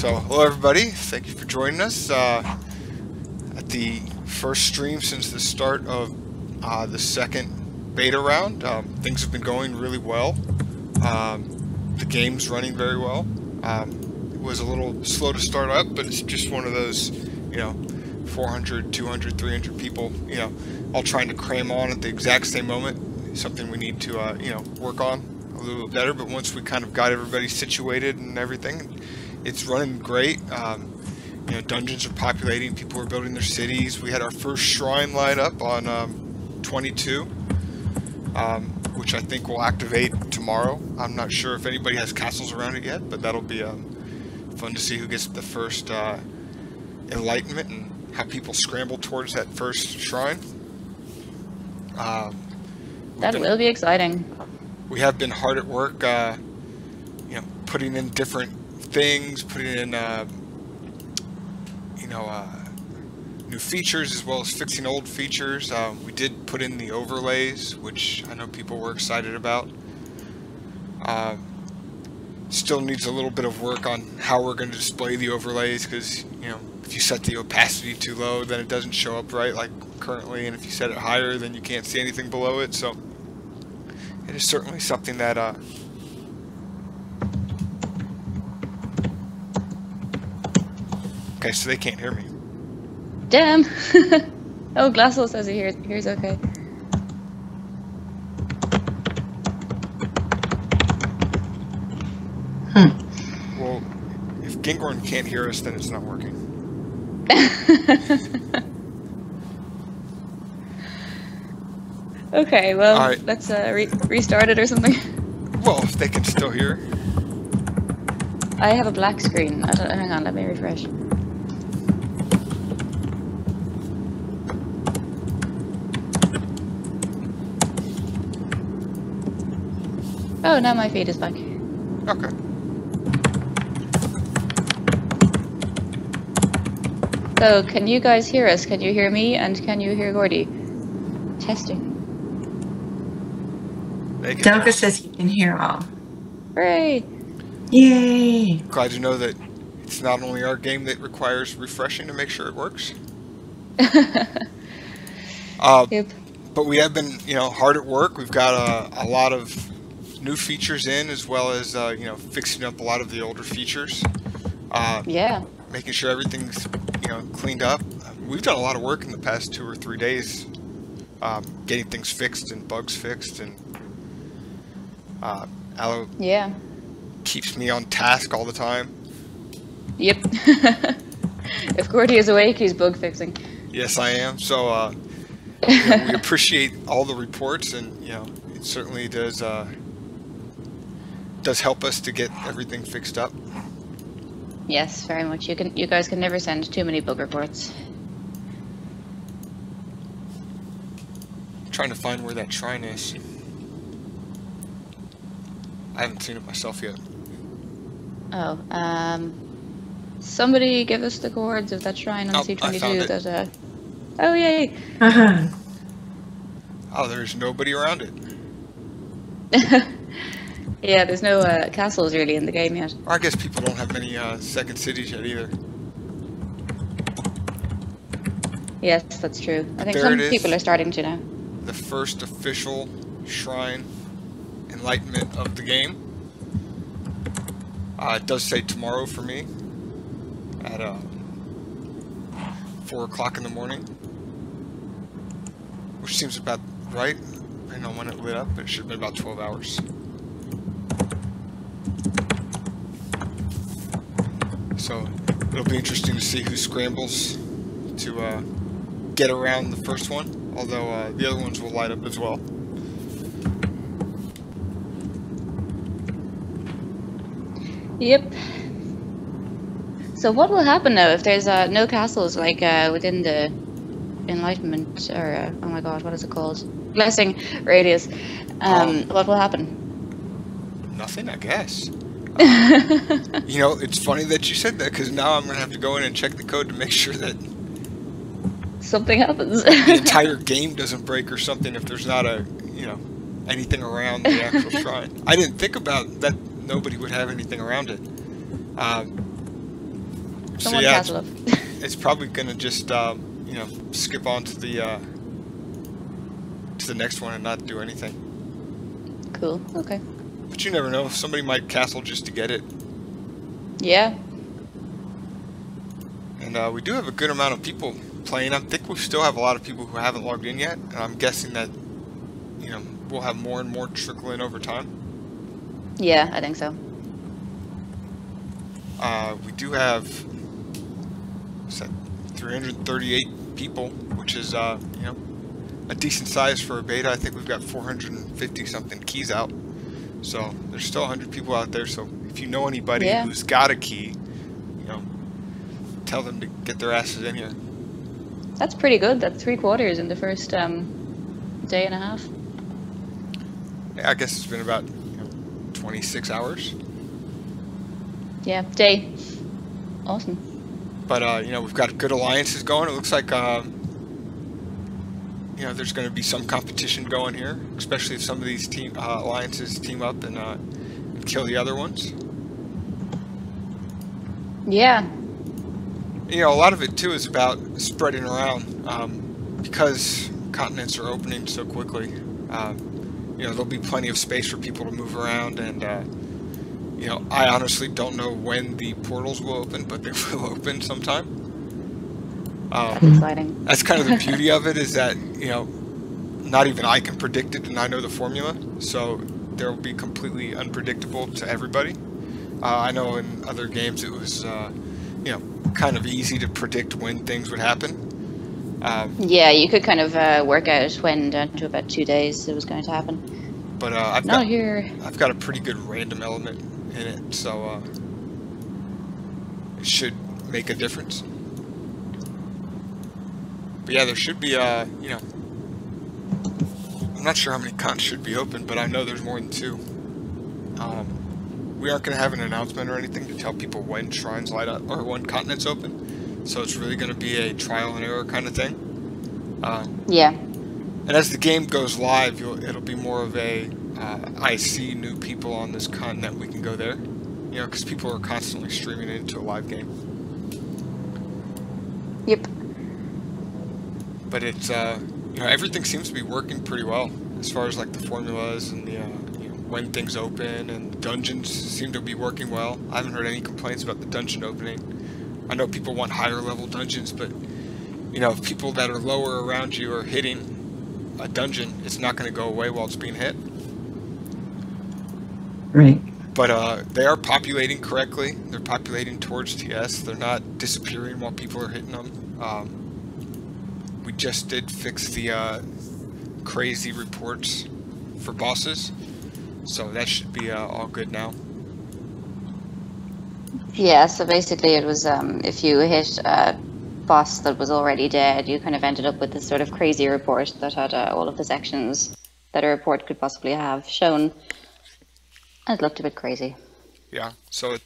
So, hello everybody. Thank you for joining us at the first stream since the start of the second beta round. Things have been going really well. The game's running very well. It was a little slow to start up, but it's just one of those, 400, 200, 300 people, all trying to cram on at the exact same moment. Something we need to, work on a little bit better. But once we kind of got everybody situated and everything, it's running great. Dungeons are populating, people are building their cities. We had our first shrine light up on 22, which I think will activate tomorrow. I'm not sure if anybody has castles around it yet, but that'll be fun to see who gets the first enlightenment and how people scramble towards that first shrine. That will be exciting. We have been hard at work, putting in different things, putting in new features as well as fixing old features. We did put in the overlays, which I know people were excited about. Still needs a little bit of work on how we're going to display the overlays, because if you set the opacity too low, then it doesn't show up right like currently, and if you set it higher, then you can't see anything below it. So it is certainly something that okay, so they can't hear me. Damn. Oh, Glassel says he hears okay. Well, if Gingorn can't hear us, then it's not working. Okay, well, all right. Let's restart it or something. Well, if they can still hear. I have a black screen. Hang on, let me refresh. Oh, now my feed is back. Okay. So, can you guys hear us? Can you hear me? And can you hear Gordy? Testing. Delga says he can hear all. Hooray! Yay! Glad to know that it's not only our game that requires refreshing to make sure it works. Yep. But we have been, hard at work. We've got a lot of new features in, as well as, fixing up a lot of the older features. Yeah. Making sure everything's, cleaned up. We've done a lot of work in the past 2 or 3 days, getting things fixed and bugs fixed, and Aloe keeps me on task all the time. Yep. If Gordy is awake, he's bug fixing. Yes, I am. So we appreciate all the reports, and it certainly does help us to get everything fixed up. Yes, very much. You guys can never send too many bug reports. I'm trying to find where that shrine is. I haven't seen it myself yet. Oh, somebody give us the coords of that shrine on C22. I found it. That, oh, yay! Oh, there's nobody around it. Yeah, there's no castles really in the game yet. Or I guess people don't have many second cities yet either. Yes, that's true. I think There some it is. people are starting to now. The first official shrine enlightenment of the game. It does say tomorrow for me at 4 o'clock in the morning, which seems about right. I don't know when it lit up, but it should have been about 12 hours. So it'll be interesting to see who scrambles to get around the first one, although the other ones will light up as well. Yep. So what will happen now if there's no castles like within the enlightenment, or oh my god, what is it called? Blessing radius. What will happen? Nothing, I guess. It's funny that you said that, because now I'm going to have to go in and check the code to make sure that Something happens. the entire game doesn't break or something if there's not anything around the actual shrine. I didn't think about that. Nobody would have anything around it. Someone yeah, castle up. it's probably gonna just you know, skip on to the next one and not do anything. Cool. Okay. But you never know. Somebody might castle just to get it. Yeah. And we do have a good amount of people playing. I think we still have a lot of people who haven't logged in yet. And I'm guessing that, you know, we'll have more and more trickle in over time. Yeah, I think so. We do have, what's that, 338 people, which is, you know, a decent size for a beta. I think we've got 450 something keys out. So there's still 100 people out there. So if you know anybody who's got a key, you know, tell them to get their asses in here. That's pretty good. That's 3/4 in the first day and a half. Yeah, I guess it's been about 26 hours. Yeah, day. Awesome. But, you know, we've got good alliances going. It looks like, you know, there's going to be some competition going here, especially if some of these alliances team up and kill the other ones. Yeah. You know, a lot of it, too, is about spreading around. Because continents are opening so quickly, you know, there'll be plenty of space for people to move around. And, you know, I honestly don't know when the portals will open, but they will open sometime. That's exciting. That's kind of the beauty of it, is that, you know, not even I can predict it, and I know the formula, so they'll be completely unpredictable to everybody. I know in other games it was, you know, kind of easy to predict when things would happen. Yeah, you could kind of work out when down to about 2 days it was going to happen. But I've got a pretty good random element in it, so it should make a difference. But yeah, there should be, you know, I'm not sure how many cons should be open, but I know there's more than 2. We aren't going to have an announcement or anything to tell people when shrines light up or when continents open, so it's really going to be a trial and error kind of thing. Yeah. And as the game goes live, it'll be more of a, I see new people on this continent, we can go there. You know, because people are constantly streaming into a live game. Yep. But it's, you know, everything seems to be working pretty well as far as like the formulas and the, you know, when things open, and dungeons seem to be working well. I haven't heard any complaints about the dungeon opening. I know people want higher level dungeons, but, you know, if people that are lower around you are hitting a dungeon, it's not going to go away while it's being hit. Right. But they are populating correctly. They're populating towards TS. They're not disappearing while people are hitting them. We just did fix the crazy reports for bosses, so that should be all good now. Yeah, so basically it was if you hit a boss that was already dead, you kind of ended up with this sort of crazy report that had all of the sections that a report could possibly have shown. And it looked a bit crazy. Yeah, so it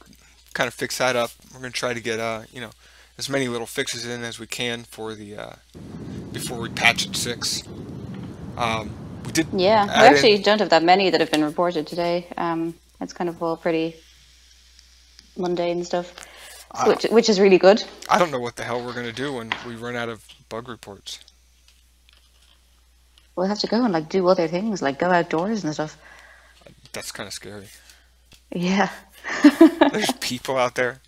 kind of fixed that up. We're going to try to get, you know, as many little fixes in as we can for the, before we patch at 6. We did. Yeah, we actually don't have that many that have been reported today. It's kind of all pretty mundane stuff, which is really good. I don't know what the hell we're going to do when we run out of bug reports. We'll have to go and like do other things, like go outdoors and stuff. That's kind of scary. Yeah. There's people out there.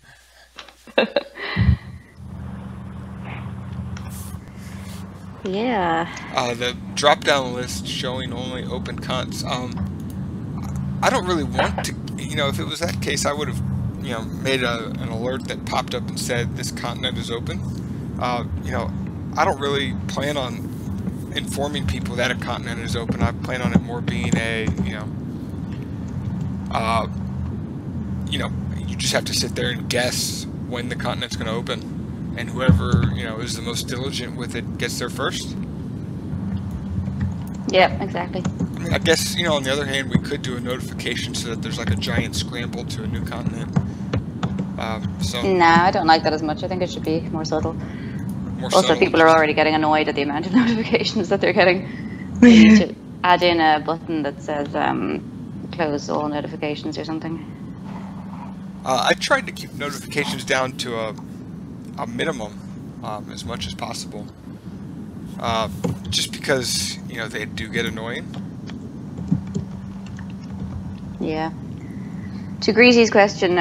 Yeah. The drop-down list showing only open cons. I don't really want to, you know, if it was that case, I would have, you know, made an alert that popped up and said this continent is open. You know, I don't really plan on informing people that a continent is open. I plan on it more being a, you know, you just have to sit there and guess when the continent's going to open, and whoever, you know, is the most diligent with it gets there first. Yeah, exactly. I mean, I guess, you know, on the other hand, we could do a notification so that there's like a giant scramble to a new continent. Nah, I don't like that as much. I think it should be more subtle. Also, people are already getting annoyed at the amount of notifications that they're getting. They need to add in a button that says close all notifications or something. I tried to keep notifications down to a a minimum as much as possible. Just because, you know, they do get annoying. Yeah. To Greasy's question,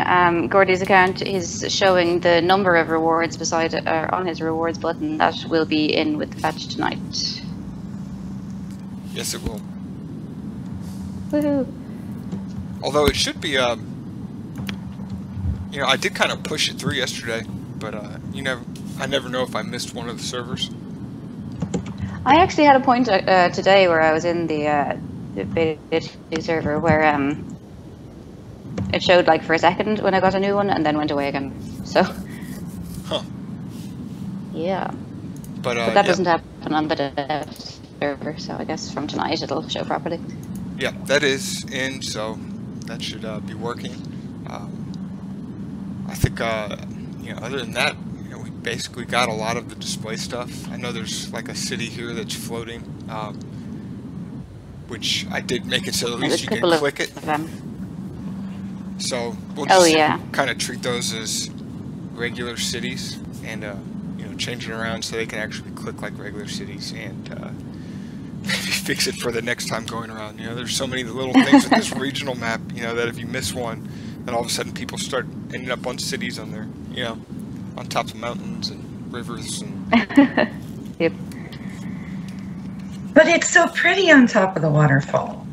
Gordy's account is showing the number of rewards beside on his rewards button that will be in with the patch tonight. Yes, it will. Woohoo! Although it should be, you know, I did kind of push it through yesterday, but I never know if I missed one of the servers. I actually had a point today where I was in the beta server where it showed like for a second when I got a new one and then went away again. So. Huh. Yeah. But that yeah. doesn't happen on the server, so I guess from tonight it'll show properly. Yeah, that is in, so that should be working. I think, you know, other than that, you know, we basically got a lot of the display stuff. I know there's like a city here that's floating, which I did make it so at least you can click it. So we'll just kind of treat those as regular cities and, you know, change it around so they can actually click like regular cities and maybe fix it for the next time going around. You know, there's so many little things with this regional map, you know, that if you miss one, then all of a sudden people start ending up on cities on there, you know, on tops of mountains and rivers and... Yep. But it's so pretty on top of the waterfall.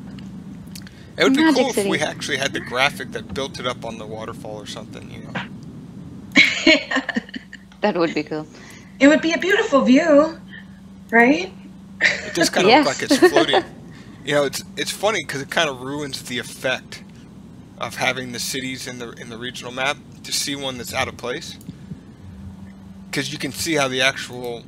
It would be Magic cool City. if we actually had the graphic that built it up on the waterfall or something, you know. That would be cool. It would be a beautiful view, right? It does kind of Yes. look like it's floating. You know, it's funny because it kind of ruins the effect of having the cities in the regional map to see one that's out of place. Because you can see how the actual,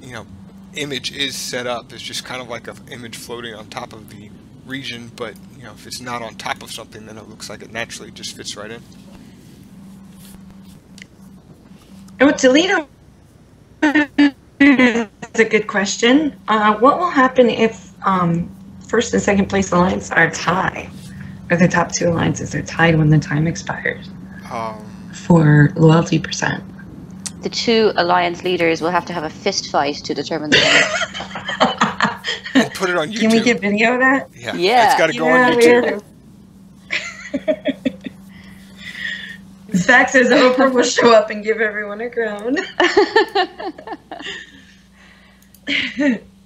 you know, image is set up. It's just kind of like an image floating on top of the region, but you know, if it's not on top of something, then it looks like it naturally just fits right in. Oh, Toledo is a good question. What will happen if first and second place alliance are tied? Or the top two alliances are tied when the time expires for loyalty percent? The two alliance leaders will have to have a fist fight to determine the winner. And put it on YouTube. Can we get video of that? Yeah, Yeah. it's got to go on YouTube. Zach says Oprah will show up and give everyone a crown.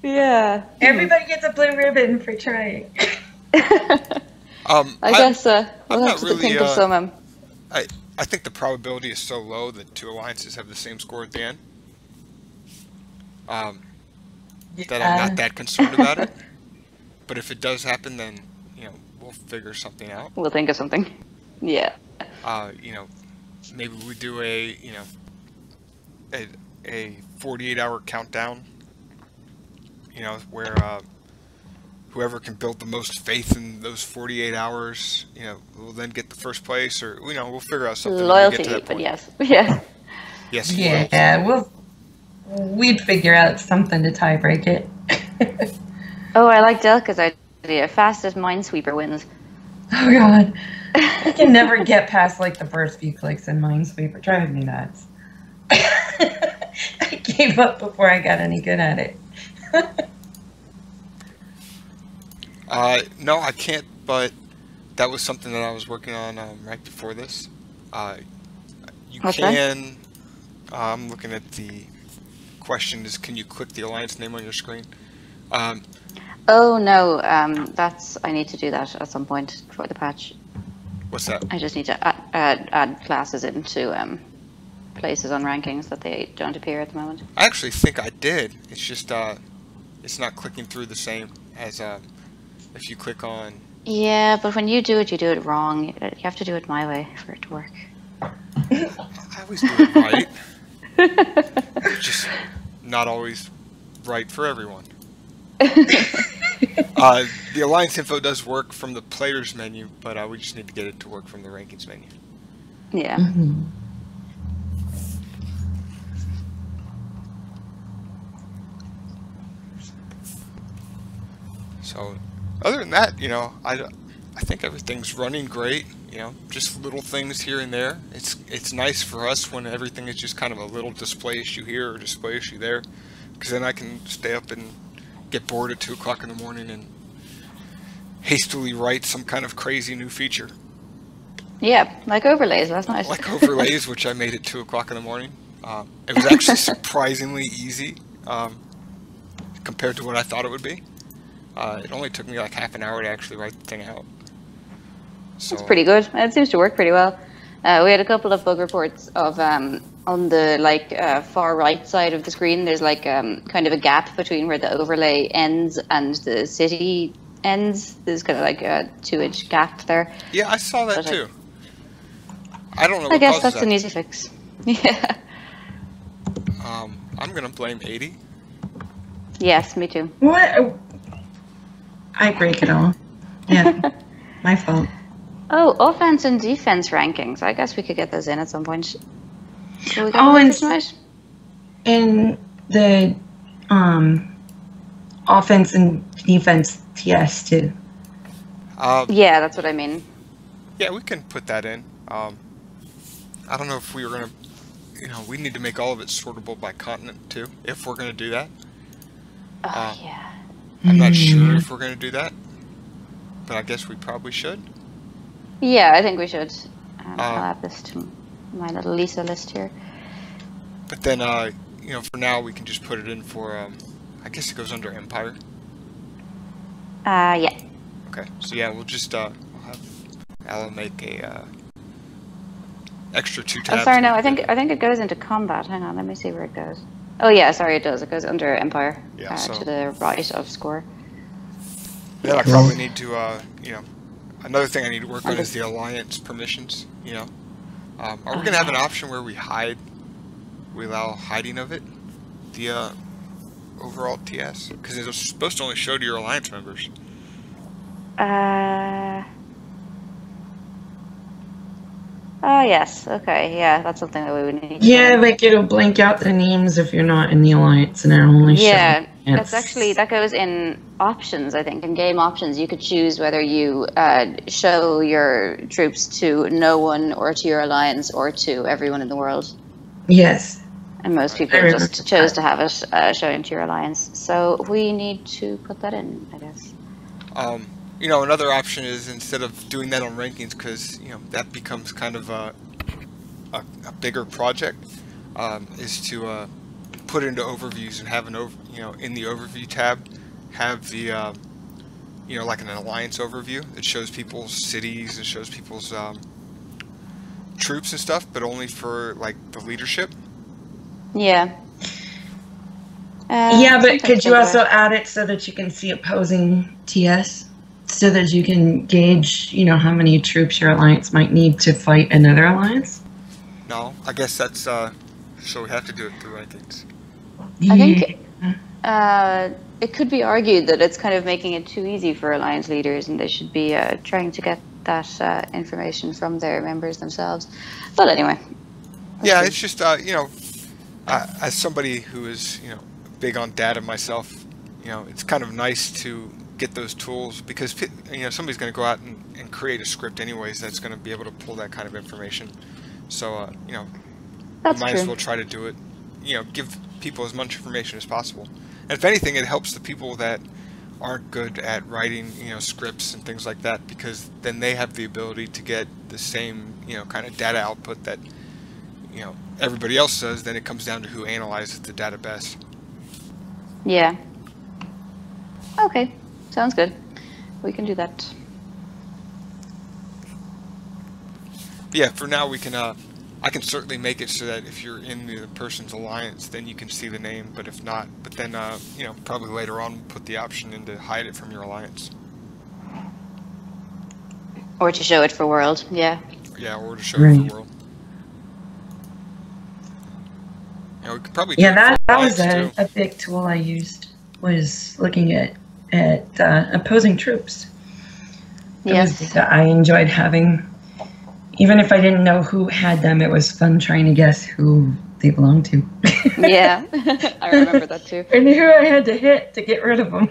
Yeah. Everybody gets a blue ribbon for trying. I guess we'll I'm have not to really, think of some. I think the probability is so low that two alliances have the same score at the end. That I'm not that concerned about it. But if it does happen, then, you know, we'll figure something out. We'll think of something. Yeah. You know, maybe we do a 48-hour countdown. You know, where whoever can build the most faith in those 48 hours, you know, will then get the first place, or you know, we'll figure out something. Loyalty, when we get to that but point. yes. Yeah. Yes. Yeah, we'd figure out something to tie break it. Oh, I like Delka's idea. Fastest Minesweeper wins. Oh god. I can never get past like the first few clicks in Minesweeper. Driving me nuts. I gave up before I got any good at it. No, I can't, but that was something that I was working on right before this. You can, I'm looking at the question is, can you click the alliance name on your screen? Oh no, I need to do that at some point for the patch. What's that? I just need to add classes into places on rankings that they don't appear at the moment. I actually think I did. It's just it's not clicking through the same as if you click on. Yeah, but when you do it wrong. You have to do it my way for it to work. I always do it right. It's just not always right for everyone. The alliance info does work from the players menu, but we just need to get it to work from the rankings menu. Yeah. Mm-hmm. So, other than that, you know, I think everything's running great. You know, just little things here and there. It's nice for us when everything is just kind of a little display issue here or display issue there, because then I can stay up and get bored at 2 o'clock in the morning and hastily write some kind of crazy new feature. Yeah, like overlays. That's nice. Like overlays, which I made at 2 o'clock in the morning. It was actually surprisingly easy compared to what I thought it would be. It only took me like half an hour to actually write the thing out. So, that's pretty good. It seems to work pretty well. We had a couple of bug reports of on the far right side of the screen. There's like kind of a gap between where the overlay ends and the city ends. There's kind of like a 2-inch gap there. Yeah, I saw that too. I don't know. I guess that's an easy fix. Yeah. I'm gonna blame 80. Yes, me too. What? I break it all. Yeah, my fault. Oh, offense and defense rankings. I guess we could get those in at some point. In the offense and defense TS too. Yeah, that's what I mean. Yeah, we can put that in. I don't know if we were gonna, we need to make all of it sortable by continent too, if we're gonna do that. Oh yeah. I'm not sure if we're gonna do that, but I guess we probably should. Yeah, I think we should. I'll add this to my little Lisa list here. But then, for now we can just put it in for, I guess it goes under Empire. Yeah. Okay, so yeah, we'll just, we'll have Alan make a, extra 2 tabs. Oh, sorry, no, I think it goes into combat. Hang on, let me see where it goes. Oh yeah, sorry, it does. It goes under Empire, to the right of score. Then I probably need to, another thing I need to work on is the alliance permissions, Are we going to have an option where we allow hiding of it? The overall TS? Because it's supposed to only show to your alliance members. Oh, yes. Okay, yeah, that's something that we would need to do. Like it'll blank out the names if you're not in the alliance and it'll only show. Yeah, that goes in options, I think. In game options, you could choose whether you show your troops to no one or to your alliance or to everyone in the world. Yes. And most people just chose to have it showing to your alliance. So we need to put that in, I guess. Another option is instead of doing that on rankings, because, that becomes kind of a bigger project, is to put it into overviews and have in the overview tab, have the, like an alliance overview that shows people's cities and shows people's troops and stuff, but only for, like, the leadership. Yeah. But could you also add it so that you can see opposing TS? So that you can gauge, how many troops your alliance might need to fight another alliance? No, I guess that's, so we have to do it through rankings. I think it could be argued that it's kind of making it too easy for alliance leaders and they should be trying to get that information from their members themselves. But anyway. Yeah, it's just, as somebody who is, big on data myself, it's kind of nice to get those tools because somebody's going to go out and create a script anyways that's going to be able to pull that kind of information. So that's might true. as well try to do it. Give people as much information as possible. And if anything, it helps the people that aren't good at writing scripts and things like that, because then they have the ability to get the same kind of data output that everybody else does. Then it comes down to who analyzes the data best. Yeah. Okay. Sounds good. We can do that. Yeah, for now we can, I can certainly make it so that if you're in the person's alliance, then you can see the name, but if not, then, probably later on we'll put the option in to hide it from your alliance. Or to show it for world, yeah. Yeah, or to show it for world. We could probably do that was a big tool I used, was looking at opposing troops. Yes. I enjoyed having, even if I didn't know who had them, it was fun trying to guess who they belonged to. Yeah, I remember that too. I knew who I had to hit to get rid of them.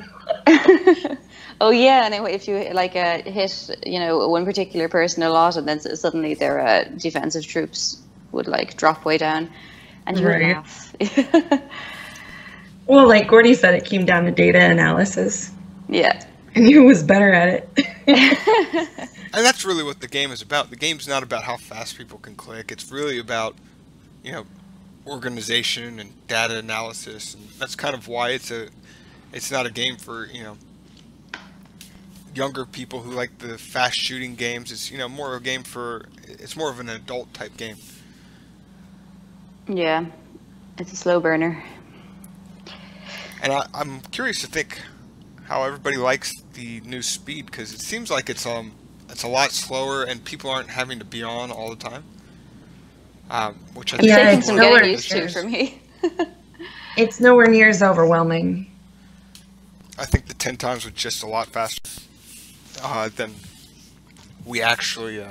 Oh yeah, and if you like hit, one particular person a lot, and then suddenly their defensive troops would like drop way down, and you would laugh. Well, like Gordy said, it came down to data analysis. Yeah. And he was better at it. And that's really what the game is about. The game's not about how fast people can click. It's really about, organization and data analysis, and that's kind of why it's not a game for, younger people who like the fast shooting games. It's, more of a game it's more of an adult type game. Yeah. It's a slow burner. And I'm curious to think how everybody likes the new speed, because it seems like it's a lot slower and people aren't having to be on all the time. Which I think it's taking some getting used to for me. It's nowhere near as overwhelming. I think the 10 times was just a lot faster than we actually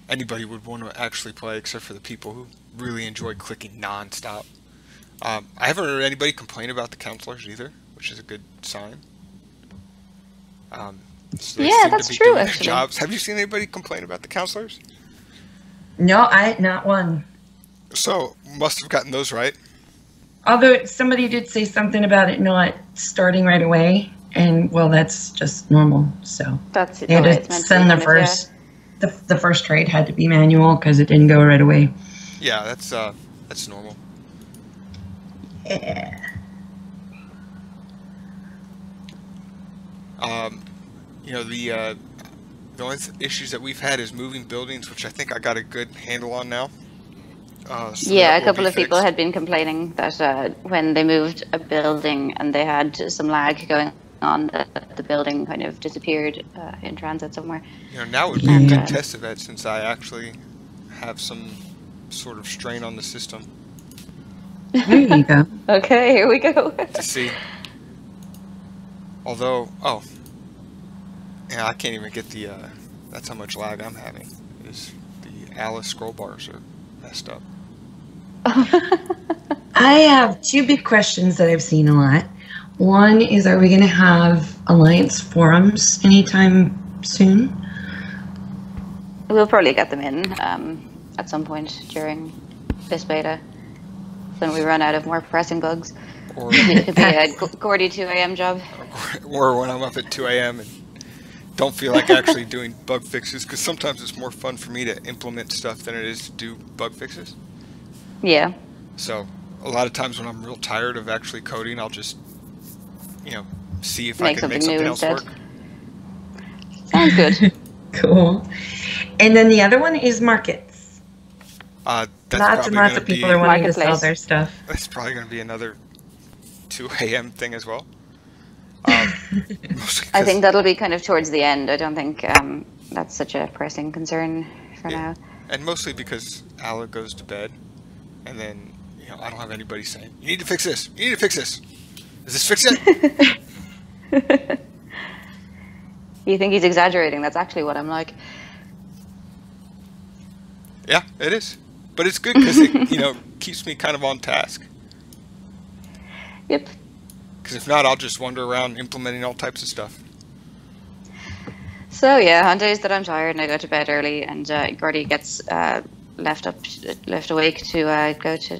anybody would want to actually play, except for the people who really enjoy clicking non-stop. I haven't heard anybody complain about the counselors either, which is a good sign. So yeah, that's true, actually. Jobs. Have you seen anybody complain about the counselors? No, not one. So, must have gotten those right. Although somebody did say something about it not starting right away, and well, that's just normal. So that's they had to send the first trade had to be manual because it didn't go right away. Yeah, that's normal. Yeah. The only issues that we've had is moving buildings, which I think I got a good handle on now. So yeah, a couple of people had been complaining that when they moved a building and they had some lag going on, that the building kind of disappeared in transit somewhere. Now would be a good test of that, since I actually have some sort of strain on the system. There you go. Okay, here we go. To see. Although, yeah, I can't even get the, that's how much lag I'm having, is the Alice scroll bars are messed up. I have two big questions that I've seen a lot. One is, are we going to have Alliance forums anytime soon? We'll probably get them in at some point during this beta, when we run out of more pressing bugs. Or it could be a Gordy 2 a.m. job. Or when I'm up at 2 a.m. and don't feel like actually doing bug fixes, because sometimes it's more fun for me to implement stuff than it is to do bug fixes. Yeah. So a lot of times when I'm real tired of actually coding, I'll just, see if I can make something else work. Sounds good. Cool. And then the other one is markets. Lots and lots of people are wanting to sell their stuff. That's probably going to be another 2 a.m. thing as well. I think that'll be kind of towards the end. I don't think that's such a pressing concern for now. And mostly because Ala goes to bed, and then I don't have anybody saying, "You need to fix this. You need to fix this. Is this fix it?" You think he's exaggerating? That's actually what I'm like. Yeah, it is, but it's good because it keeps me kind of on task. Yep. Because if not, I'll just wander around implementing all types of stuff. So yeah, on days that I'm tired and I go to bed early, and Gordy gets left awake to go to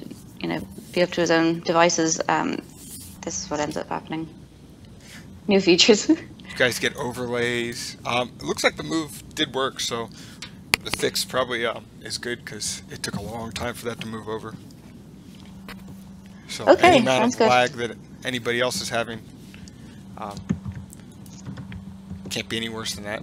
be up to his own devices, this is what ends up happening. New features. You guys get overlays. It looks like the move did work, so the fix probably is good, because it took a long time for that to move over. So okay, any amount of lag that anybody else is having can't be any worse than that.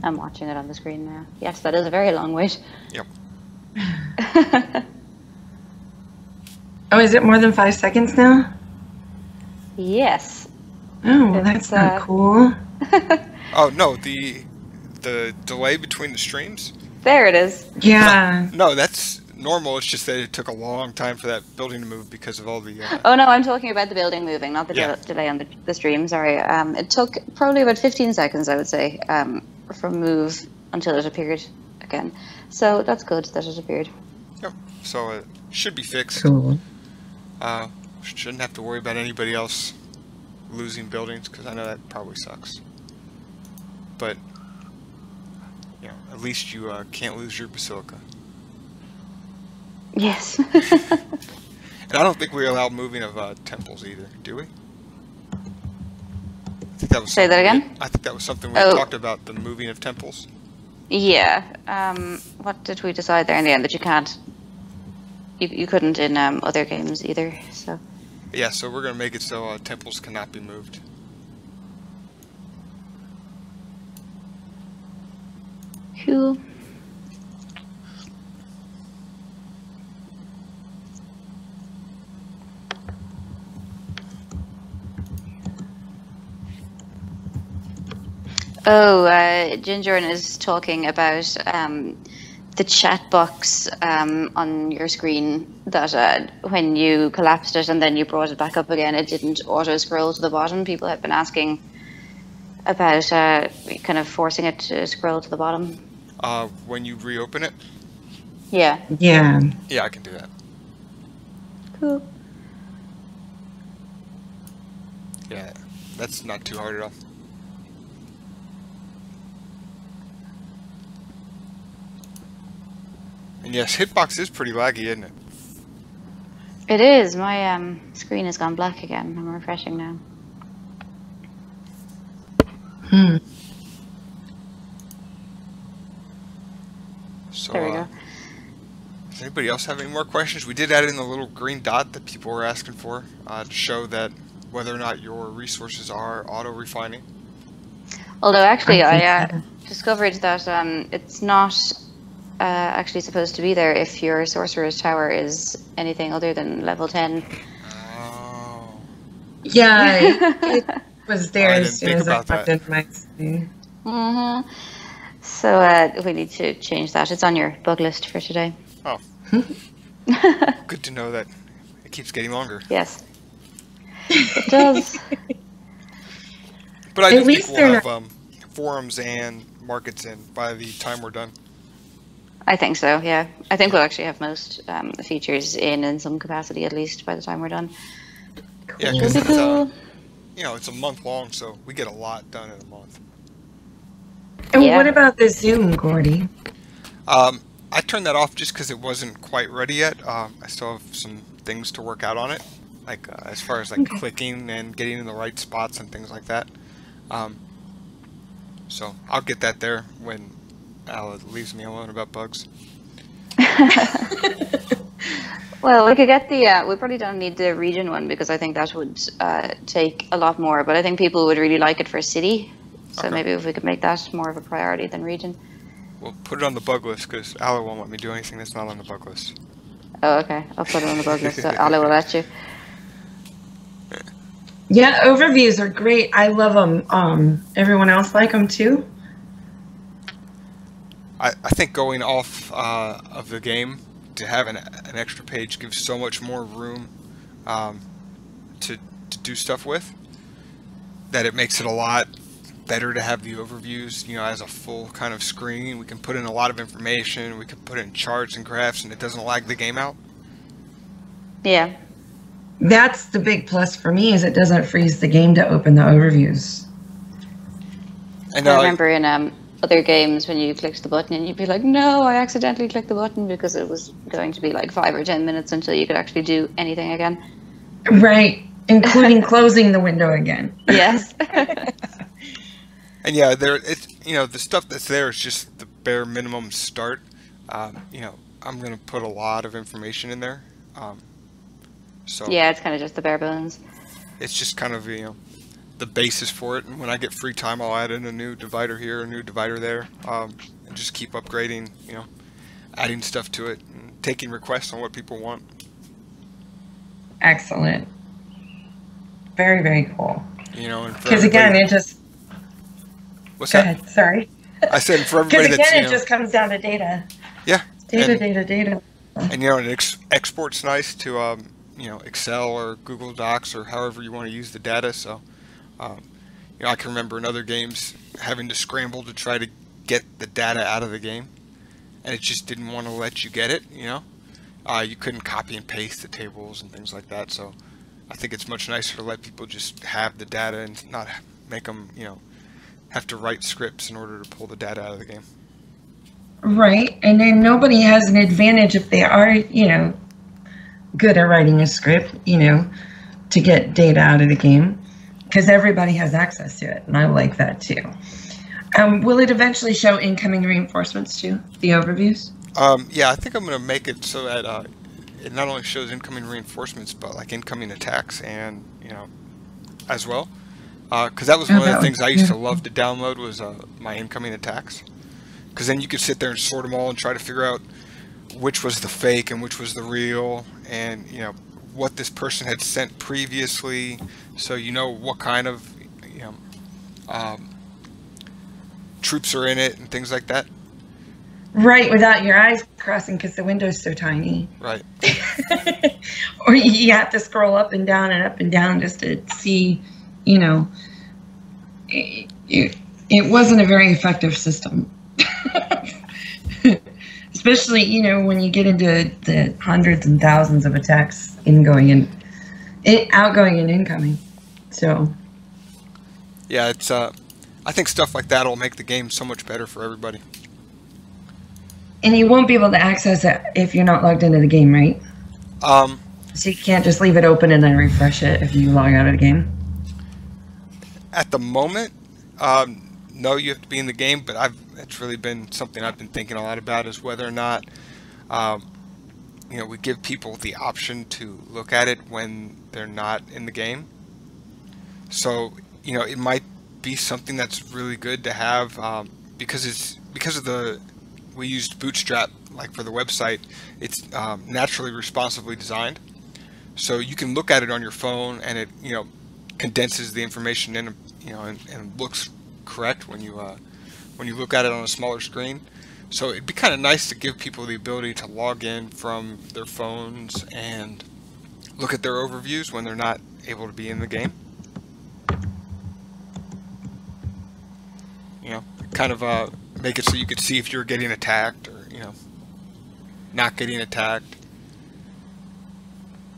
I'm watching it on the screen now. Yes, that is a very long wait. Yep. Oh, is it more than 5 seconds now? Yes. Oh, well, that's not cool. Oh no, the delay between the streams. There it is. Yeah. No, that's normal. It's just that it took a long time for that building to move because of all the... Oh no, I'm talking about the building moving, not the delay on the stream, sorry. It took probably about 15 seconds, I would say, from move until it appeared again. So that's good that it appeared. Yep, so it should be fixed. Cool. Shouldn't have to worry about anybody else losing buildings, because I know that probably sucks. But, you know, at least you can't lose your basilica. Yes. And I don't think we allow moving of temples either, do we? I think that was Say that again? I think that was something we talked about, the moving of temples. Yeah. What did we decide there in the end? That you can't. You couldn't in other games either. So. Yeah, so we're gonna make it so temples cannot be moved. Cool. Oh, Gingerin is talking about the chat box on your screen that when you collapsed it and then you brought it back up again, it didn't auto-scroll to the bottom. People have been asking about kind of forcing it to scroll to the bottom. When you reopen it? Yeah. Yeah. Yeah, I can do that. Cool. Yeah, that's not too hard at all. And yes, Hitbox is pretty laggy, isn't it? It is. My screen has gone black again. I'm refreshing now. So, there we go. Does anybody else have any more questions? We did add in the little green dot that people were asking for to show that whether or not your resources are auto-refining. Although actually I discovered that it's not actually supposed to be there if your sorcerer's tower is anything other than level 10. Oh. Yeah, it was there I as soon didn't as think I about popped that. into my screen. Mm-hmm. So we need to change that. It's on your bug list for today. Oh. Good to know that it keeps getting longer. Yes. It does. But I do At think least we'll they're have forums and markets in by the time we're done. I think so, yeah. I think we'll actually have most features in some capacity, at least, by the time we're done. Yeah, because it's, you know, it's a month long, so we get a lot done in a month. And Yeah. what about the Zoom, Gordy? I turned that off just because it wasn't quite ready yet. I still have some things to work out on it, like as far as like clicking and getting in the right spots and things like that. So I'll get that there when Al leaves me alone about bugs. Well, we could get the, we probably don't need the region one because I think that would take a lot more, but I think people would really like it for city. So Okay. maybe if we could make that more of a priority than region. We'll put it on the bug list because Al won't let me do anything that's not on the bug list. Oh, okay. I'll put it on the bug list so Ali will let you. Yeah, overviews are great. I love them. Everyone else like them too? I think going off of the game to have an extra page gives so much more room to do stuff with that it makes it a lot better to have the overviews, you know, as a full kind of screen. We can put in a lot of information, we can put in charts and graphs, and it doesn't lag the game out. Yeah. That's the big plus for me, is it doesn't freeze the game to open the overviews. And I remember in other games when you clicked the button and you'd be like, no, I accidentally clicked the button because it was going to be like 5 or 10 minutes until you could actually do anything again. Right, including closing the window again. Yes. And yeah, it's, you know, the stuff that's there is just the bare minimum start. You know, I'm gonna put a lot of information in there. So Yeah, it's kind of just the bare bones. it's just kind of, you know, the basis for it. And when I get free time, I'll add in a new divider here, a new divider there, and just keep upgrading, you know, adding stuff to it and taking requests on what people want. Excellent. Very, very cool. You know, and for Because again, everybody- it just... What's Go that? ahead, sorry. I said for Because everybody that's, again, you it know, just comes down to data. yeah, Data. and you know, an export's nice to you know, Excel or Google Docs or however you want to use the data. So, you know, I can remember in other games having to scramble to try to get the data out of the game, and it just didn't want to let you get it. You know, You couldn't copy and paste the tables and things like that. So I think it's much nicer to let people just have the data and not make them, have to write scripts in order to pull the data out of the game. Right, and then nobody has an advantage if they are, good at writing a script, to get data out of the game, because everybody has access to it, and I like that too. Will it eventually show incoming reinforcements too, the overviews? Yeah, I think I'm going to make it so that it not only shows incoming reinforcements, but like incoming attacks and, as well. Because that was one of the things I used to love to download was my incoming attacks. Because then you could sit there and sort them all and try to figure out which was the fake and which was the real, and what this person had sent previously, so what kind of troops are in it and things like that. Right, without your eyes crossing because the window's so tiny. Right. Or you have to scroll up and down just to see, it wasn't a very effective system. Especially, when you get into the hundreds and thousands of attacks outgoing and incoming. So. Yeah, it's I think stuff like that will make the game so much better for everybody. And you won't be able to access it if you're not logged into the game, right? So you can't just leave it open and then refresh it if you log out of the game? At the moment, no, you have to be in the game, but it's really been something I've been thinking a lot about, is whether or not we give people the option to look at it when they're not in the game. So it might be something that's really good to have, because we used Bootstrap for the website. It's naturally responsively designed, so you can look at it on your phone and it condenses the information in and looks correct when you look at it on a smaller screen. So it'd be kind of nice to give people the ability to log in from their phones and look at their overviews when they're not able to be in the game. Kind of make it so you could see if you're getting attacked or not getting attacked.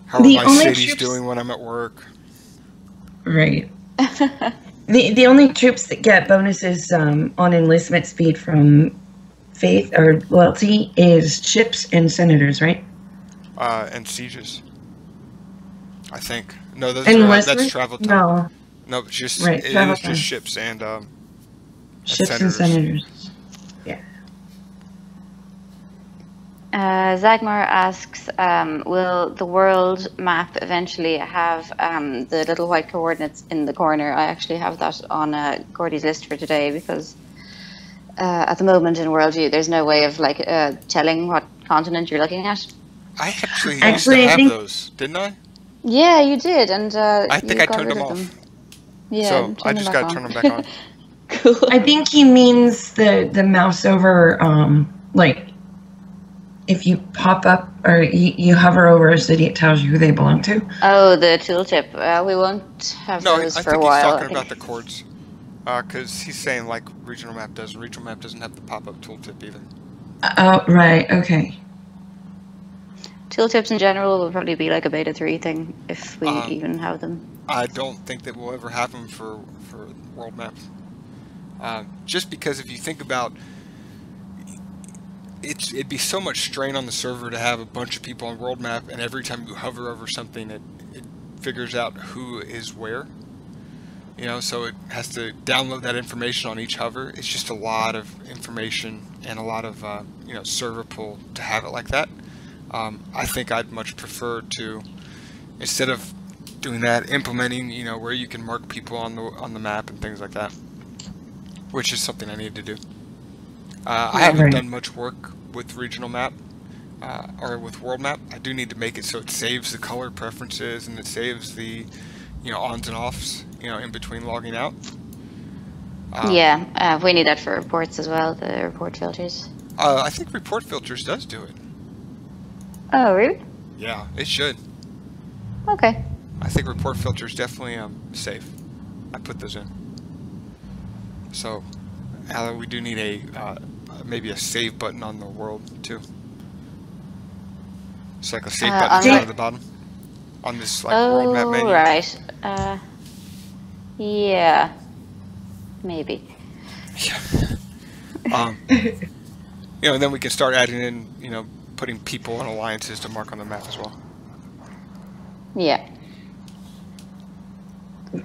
How are my cities doing when I'm at work? Right. The only troops that get bonuses on enlistment speed from faith or loyalty is ships and senators, right? And sieges, I think. No, that's travel time. No, it's just right, it is just ships and ships senators. And senators. Yeah. Zagmar asks, will the world map eventually have the little white coordinates in the corner? I actually have that on Gordy's list for today, because at the moment in Worldview there's no way of telling what continent you're looking at. I used to have those, didn't I? Yeah, you did, and I think I turned them off. Yeah, so I just got to turn them back on. Cool. I think he means the mouse over, if you pop up or you hover over a city, it tells you who they belong to. Oh, the tooltip. We won't have those for a while. No, I think he's talking about the chords. Because he's saying regional map does. Regional map doesn't have the pop-up tooltip either. Oh, right. Okay. Tooltips in general will probably be like a beta 3 thing, if we even have them. I don't think that will ever happen for world maps. Just because if you think about it'd be so much strain on the server to have a bunch of people on world map, and every time you hover over something it figures out who is where, so it has to download that information on each hover. It's just a lot of information and a lot of server pull to have it like that. I think I'd much prefer to, instead of doing that, implementing where you can mark people on the map and things like that, which is something I need to do. I haven't done much work with regional map or with world map. I do need to make it so it saves the color preferences and it saves the ons and offs in between logging out. Yeah, we need that for reports as well, the report filters. I think report filters does do it. Oh, really? Yeah, it should. Okay. I think report filters definitely safe. I put those in. So, Alan, we do need maybe a save button on the world too. It's like a save button down at the bottom on this like world map menu. Oh, right. Yeah. Maybe. Yeah. And then we can start adding in, putting people and alliances to mark on the map as well. Yeah.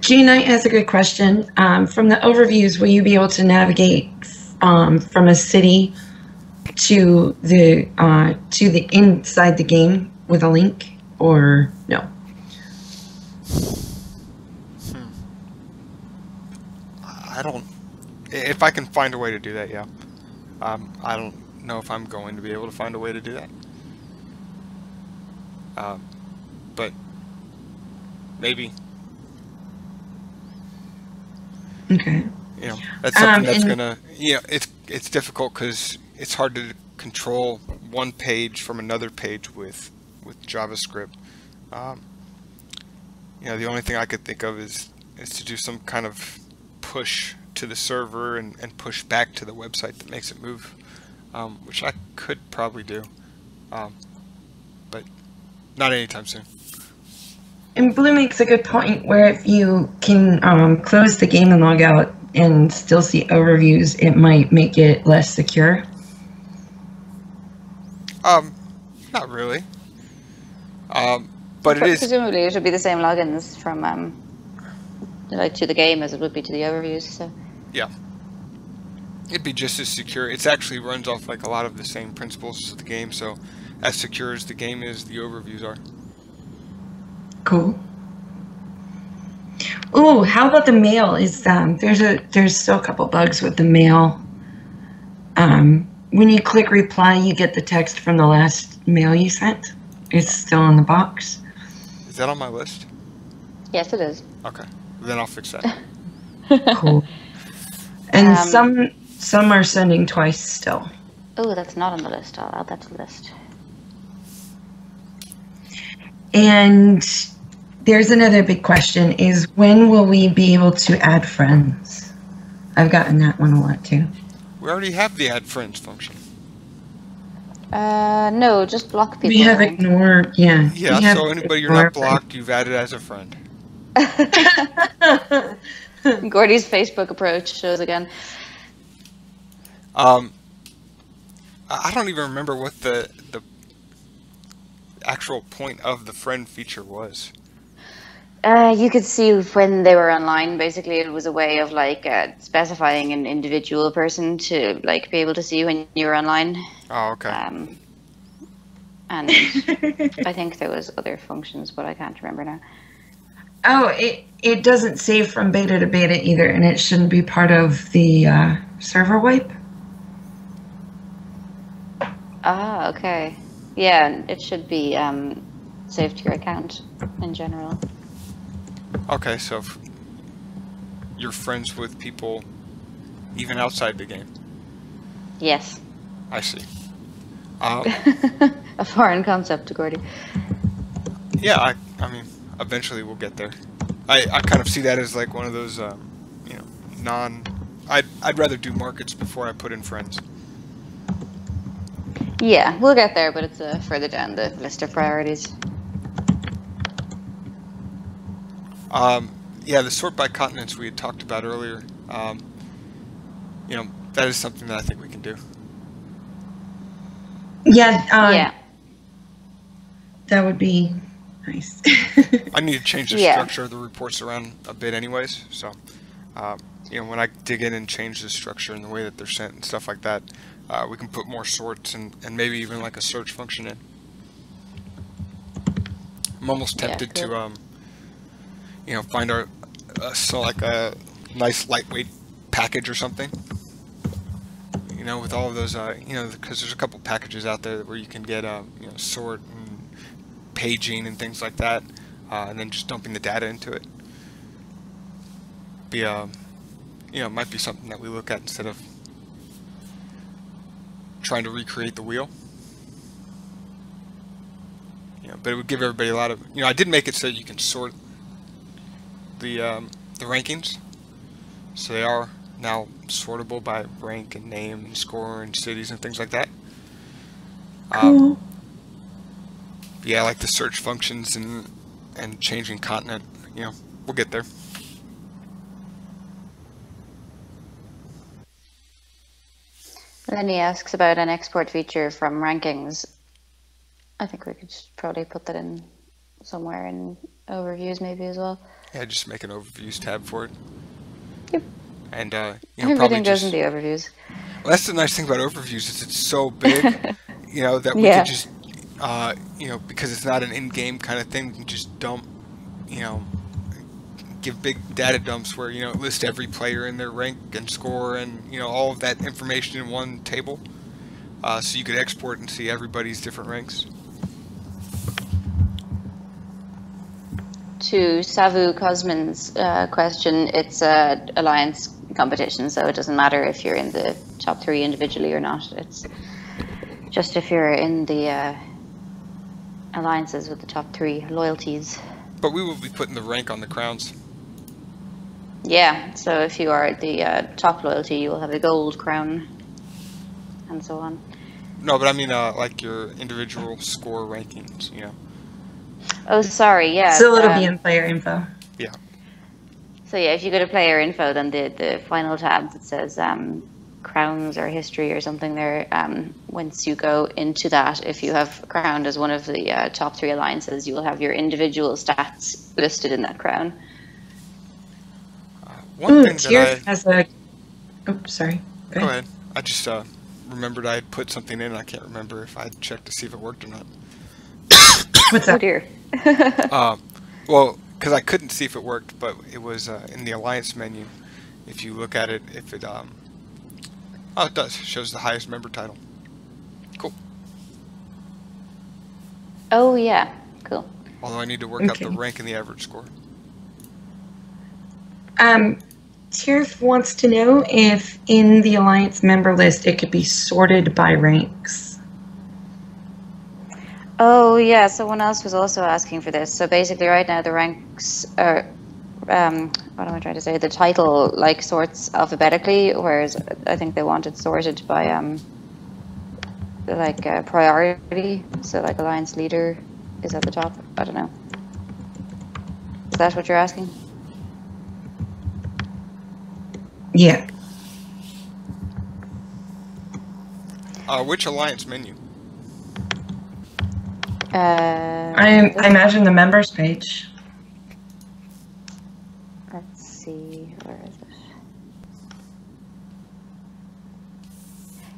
G Knight has a good question. From the overviews, will you be able to navigate from a city to the inside the game with a link, or no? I don't. If I can find a way to do that, yeah. I don't know if I'm going to be able to find a way to do that. But maybe. Okay. That's something that's gonna. It's difficult because it's hard to control one page from another page with JavaScript. The only thing I could think of is to do some kind of push to the server and push back to the website that makes it move, which I could probably do, but not anytime soon. And Blue makes a good point where if you can close the game and log out and still see overviews, it might make it less secure. Not really. But it is. Presumably, it would be the same logins from to the game as it would be to the overviews. So. Yeah. It'd be just as secure. It actually runs off like a lot of the same principles as the game, so as secure as the game is, the overviews are. Cool. Oh, how about the mail? There's still a couple bugs with the mail. When you click reply, you get the text from the last mail you sent. It's still in the box. Is that on my list? Yes, it is. Okay, then I'll fix that. Cool. And some are sending twice still. Oh, that's not on the list. I'll add that to the list. And there's another big question, is when will we be able to add friends? I've gotten that one a lot too. We already have the add friends function. No, just block people. We have ignored, yeah. Yeah, so anybody you're not blocked, you've added as a friend. Gordy's Facebook approach shows again. I don't even remember what the actual point of the friend feature was. You could see when they were online. Basically, it was a way of specifying an individual person to be able to see when you were online. Oh, okay. And I think there was other functions, but I can't remember now. Oh, it doesn't save from beta to beta either, and it shouldn't be part of the server wipe. Ah, okay. Yeah, it should be saved to your account in general. Okay, so if you're friends with people even outside the game. Yes. I see. A foreign concept to Gordy. Yeah, I mean, eventually we'll get there. I kind of see that as like one of those, I'd rather do markets before I put in friends. Yeah, we'll get there, but it's further down the list of priorities. Yeah, the sort by continents we had talked about earlier, that is something that I think we can do. Yeah. Yeah. That would be nice. I need to change the structure of the reports around a bit anyways, so, when I dig in and change the structure and the way that they're sent and stuff like that, we can put more sorts and maybe even like a search function in. I'm almost tempted to, find a nice lightweight package or something. With all of those, because there's a couple packages out there where you can get, sort and paging and things like that, and then just dumping the data into it. It might be something that we look at instead of trying to recreate the wheel. But it would give everybody a lot of, I did make it so you can sort the rankings, so they are now sortable by rank and name and score and cities and things like that. Cool. Yeah, like the search functions and changing continent. You know, we'll get there. Lenny asks about an export feature from rankings. I think we could probably put that in somewhere in overviews maybe as well. Yeah, just make an overviews tab for it. Yep. And you know, everything probably goes just in the overviews. Well, that's the nice thing about overviews is it's so big, you know, that we Yeah. could just, you know, because it's not an in-game kind of thing, we can just dump, you know, give big data dumps where, you know, list every player in their rank and score and, you know, all of that information in one table. So you could export and see everybody's different ranks. To Savu Cosman's question, it's a alliance competition, so it doesn't matter if you're in the top 3 individually or not. It's just if you're in the alliances with the top 3 loyalties. But we will be putting the rank on the crowns. Yeah, so if you are the top loyalty, you will have a gold crown, and so on. No, but I mean, like your individual score rankings, you know. Oh, sorry, yeah. So it'll be in player info. Yeah. So yeah, if you go to player info, then the final tab that says crowns or history or something there, once you go into that, if you have crowned as one of the top 3 alliances, you will have your individual stats listed in that crown. One thing Tier that has a... Oh, sorry. Go ahead. I just remembered I had put something in. I can't remember if I checked to see if it worked or not. What's that? Oh dear. Well, because I couldn't see if it worked, but it was in the alliance menu. If you look at it, if it oh, it does. It shows the highest member title. Cool. Oh yeah, cool. Although I need to work out the rank and the average score. Tirth wants to know if in the alliance member list it could be sorted by ranks. Oh yeah, someone else was also asking for this. So basically right now the ranks are, what am I trying to say? The title like sorts alphabetically, whereas I think they want it sorted by like priority. So like alliance leader is at the top. I don't know. Is that what you're asking? Yeah. Which alliance menu? I imagine the members page. Let's see, where is it?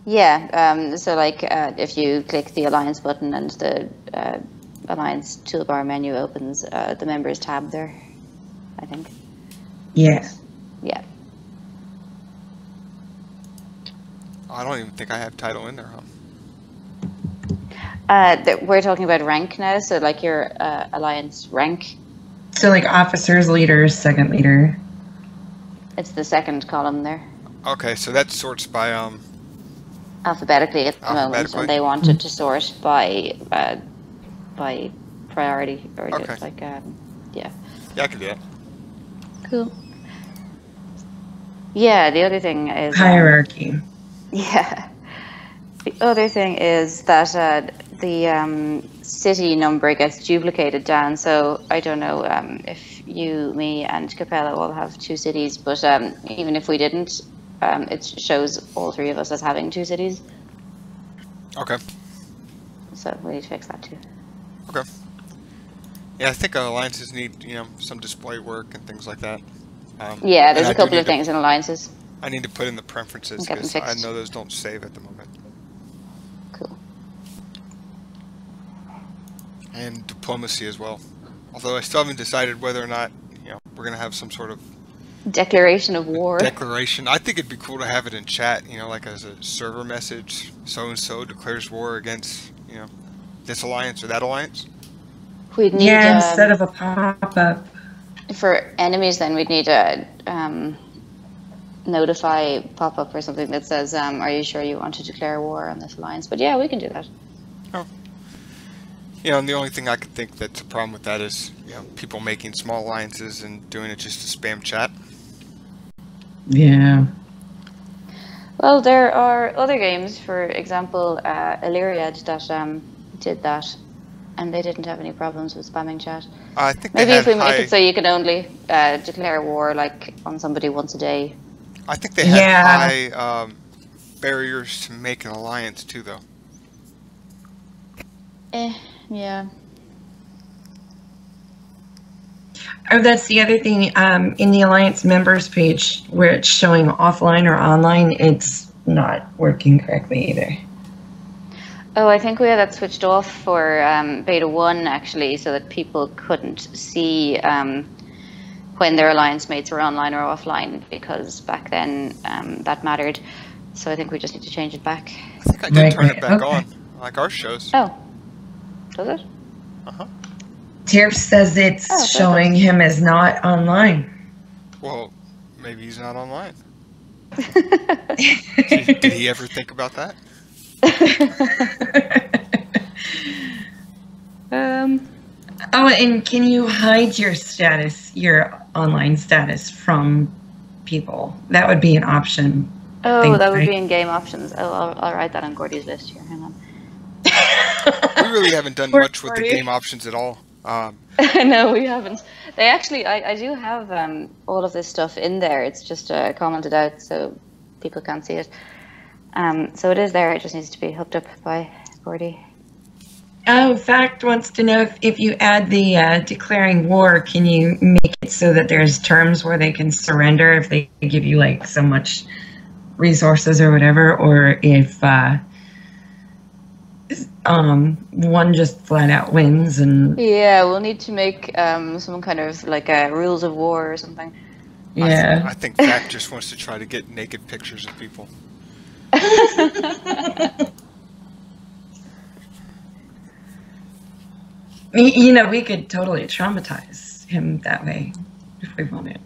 Yeah, so like if you click the alliance button and the alliance toolbar menu opens, the members tab there, I think. Yeah. Yeah. I don't even think I have title in there, huh? We're talking about rank now, so like your alliance rank. So like officers, leaders, second leader. It's the second column there. Okay, so that sorts by alphabetically at the moment, and they wanted to sort by priority or just like yeah. Yeah, I can do that. Cool. Yeah, the other thing is hierarchy. Yeah. The other thing is that the city number gets duplicated down. So I don't know if you, me, and Capella all have 2 cities, but even if we didn't, it shows all 3 of us as having 2 cities. Okay. So we need to fix that too. Okay. Yeah, I think alliances need, you know, some display work and things like that. Yeah, there's a couple of things in alliances. I need to put in the preferences because I know those don't save at the moment. Cool. And diplomacy as well. Although I still haven't decided whether or not, you know, we're going to have some sort of declaration of war. Declaration. I think it'd be cool to have it in chat, you know, like as a server message. So-and-so declares war against, you know, this alliance or that alliance. We'd need, instead of a pop-up. For enemies, then we'd need a notify pop-up or something that says, are you sure you want to declare war on this alliance? But yeah, we can do that. Oh. You know, and the only thing I could think that's a problem with that is, you know, people making small alliances and doing it just to spam chat. Yeah. Well, there are other games, for example, Illyriad that did that. and they didn't have any problems with spamming chat. I think maybe if we make it so you can only declare war like on somebody once a day. I think they had high barriers to make an alliance too, though. Yeah. Oh, that's the other thing. In the Alliance members page, where it's showing offline or online, it's not working correctly either. Oh, I think we had that switched off for Beta 1, actually, so that people couldn't see when their Alliance mates were online or offline, because back then that mattered. So I think we just need to change it back. I think I did turn it back on, like our shows. Oh. Does it? Uh-huh. Tierf says it's showing him as not online. Well, maybe he's not online. Did he ever think about that? Oh, and can you hide your status, your online status from people? That would be an option. Oh, that would be in game options. Oh, I'll write that on Gordy's list here. Hang on. We really haven't done much with the game options at all. No, we haven't. They actually, I do have all of this stuff in there. It's just commented out so people can't see it. So it is there. It just needs to be hooked up by Gordy. Oh, Fact wants to know if you add the declaring war, can you make it so that there's terms where they can surrender if they give you like so much resources or whatever, or if one just flat out wins and... Yeah, we'll need to make some kind of like rules of war or something. Yeah. I think Fact just wants to try to get naked pictures of people. You know, we could totally traumatize him that way if we wanted.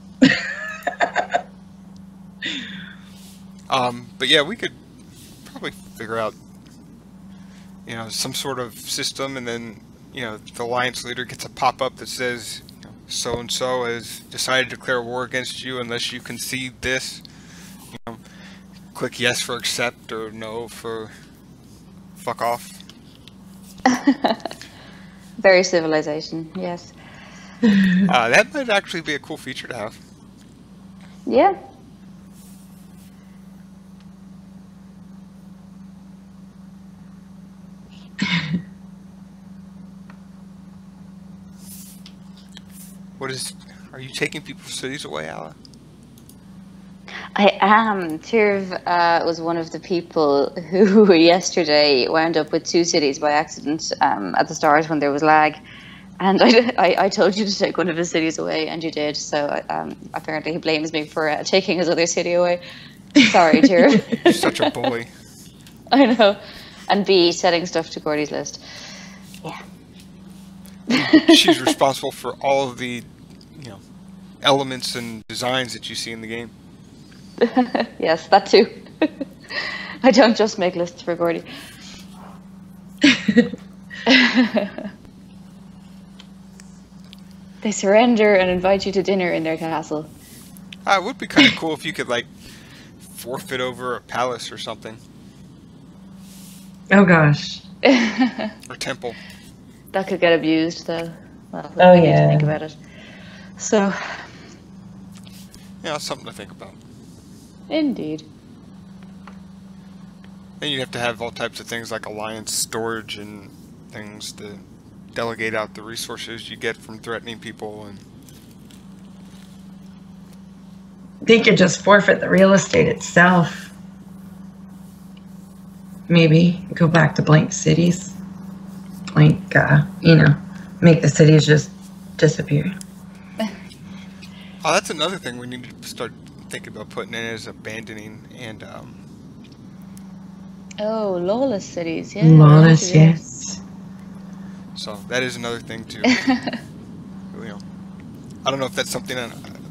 But yeah, we could probably figure out, you know, some sort of system, and then, you know, the alliance leader gets a pop-up that says, so and so has decided to declare war against you unless you concede this. You know, click yes for accept or no for fuck off. Very civilization, yes. That might actually be a cool feature to have. Yeah. Are you taking people's cities away, Ala? I am. Tierv was one of the people who yesterday wound up with 2 cities by accident at the start when there was lag. And I told you to take one of his cities away, and you did. So apparently he blames me for taking his other city away. Sorry, Tierv. You're such a bully. I know. And B, setting stuff to Gordy's list. Yeah. She's responsible for all of the, you know, elements and designs that you see in the game. Yes, that too. I don't just make lists for Gordy. They surrender and invite you to dinner in their castle. It would be kind of cool if you could, like, forfeit over a palace or something. Oh, gosh. Or temple. That could get abused, though. Well, oh, yeah. Think about it. So. Yeah, something to think about. Indeed. Then you'd have to have all types of things like alliance storage and things to delegate out the resources you get from threatening people. And they could just forfeit the real estate itself. Maybe go back to blank cities. Blank, you know, make the cities just disappear. Oh, that's another thing we need to start thinking about putting in is abandoning and oh, lawless cities, yeah. Lawless, yes. So that is another thing too. You know, I don't know if that's something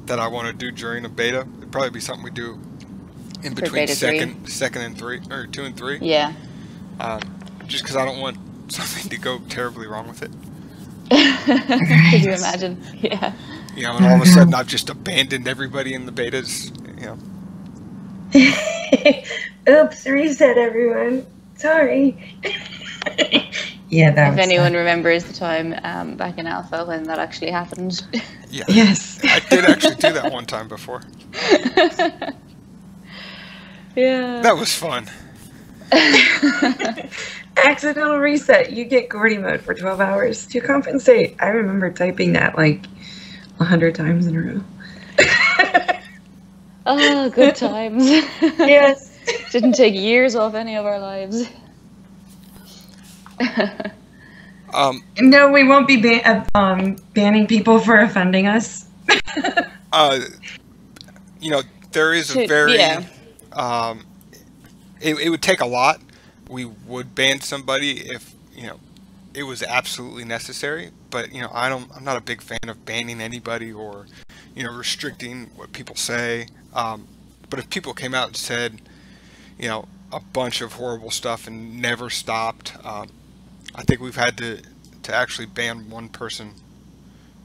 that I want to do during a beta. It'd probably be something we do in between second and 3 or 2 and 3. Yeah. Just because I don't want something to go terribly wrong with it. Could you imagine? Yeah. You know, and all of a sudden I've just abandoned everybody in the betas, you know. Oops, reset everyone. Sorry. Yeah, that if was anyone remembers the time back in Alpha when that actually happened. Yeah. Yes. I did actually do that one time before. Yeah. That was fun. Accidental reset. You get Gordy mode for 12 hours to compensate. I remember typing that like 100 times in a row. Oh, good times. Yes. Didn't take years off any of our lives. No, we won't be banning people for offending us. You know, there is a very Yeah. It would take a lot. We would ban somebody if, you know, it was absolutely necessary, but, you know, I'm not a big fan of banning anybody or, you know, restricting what people say. But if people came out and said, you know, a bunch of horrible stuff and never stopped, I think we've had to actually ban one person.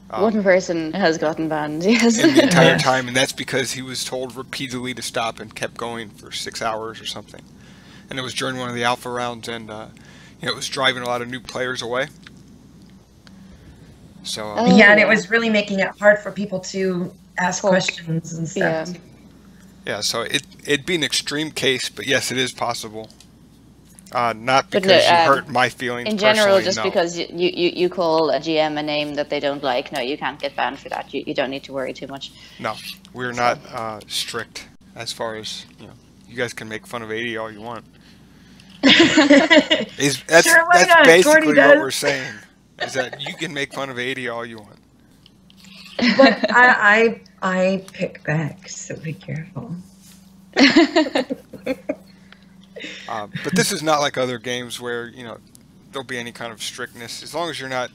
One person has gotten banned, yes. In the entire time, and that's because he was told repeatedly to stop and kept going for 6 hours or something. And it was during one of the alpha rounds, and you know, it was driving a lot of new players away. So yeah, and it was really making it hard for people to ask questions and stuff. Yeah. Yeah, so it'd be an extreme case, but yes, it is possible. Not because you hurt my feelings in general, personally, just no. because you call a GM a name that they don't like, no, you can't get banned for that. You don't need to worry too much. No, we're not strict as far as, you know, you guys can make fun of 80 all you want. That's basically what we're saying, is that you can make fun of 80 all you want. But I pick back, so be careful. But this is not like other games where, you know, there'll be any kind of strictness. As long as you're not,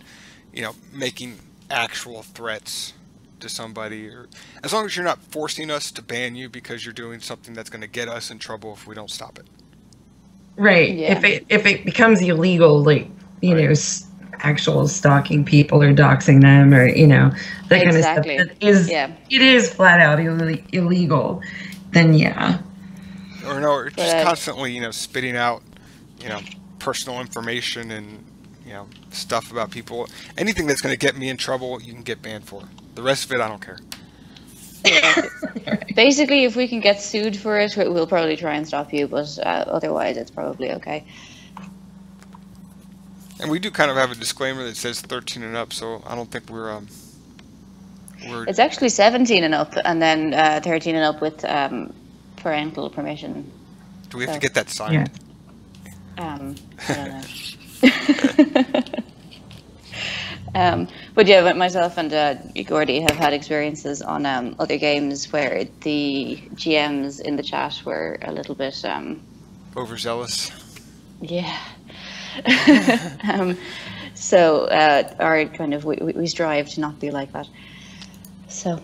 you know, making actual threats to somebody, or as long as you're not forcing us to ban you because you're doing something that's going to get us in trouble if we don't stop it. Right. Yeah. If it becomes illegal, like, you know, actual stalking people or doxing them, or, you know, that kind of stuff it is flat out illegal, then yeah. Or no, or just constantly, you know, spitting out, you know, personal information and, you know, stuff about people. Anything that's going to get me in trouble, you can get banned for. The rest of it, I don't care. Basically, if we can get sued for it, we'll probably try and stop you, but otherwise it's probably okay. And we do kind of have a disclaimer that says 13 and up, so I don't think we're It's actually 17 and up, and then 13 and up with parental permission. Do we have to get that signed? Yeah. I don't know. But yeah, myself and Gordy have had experiences on other games where the GMs in the chat were a little bit overzealous. Yeah. So our kind of we strive to not be like that. So.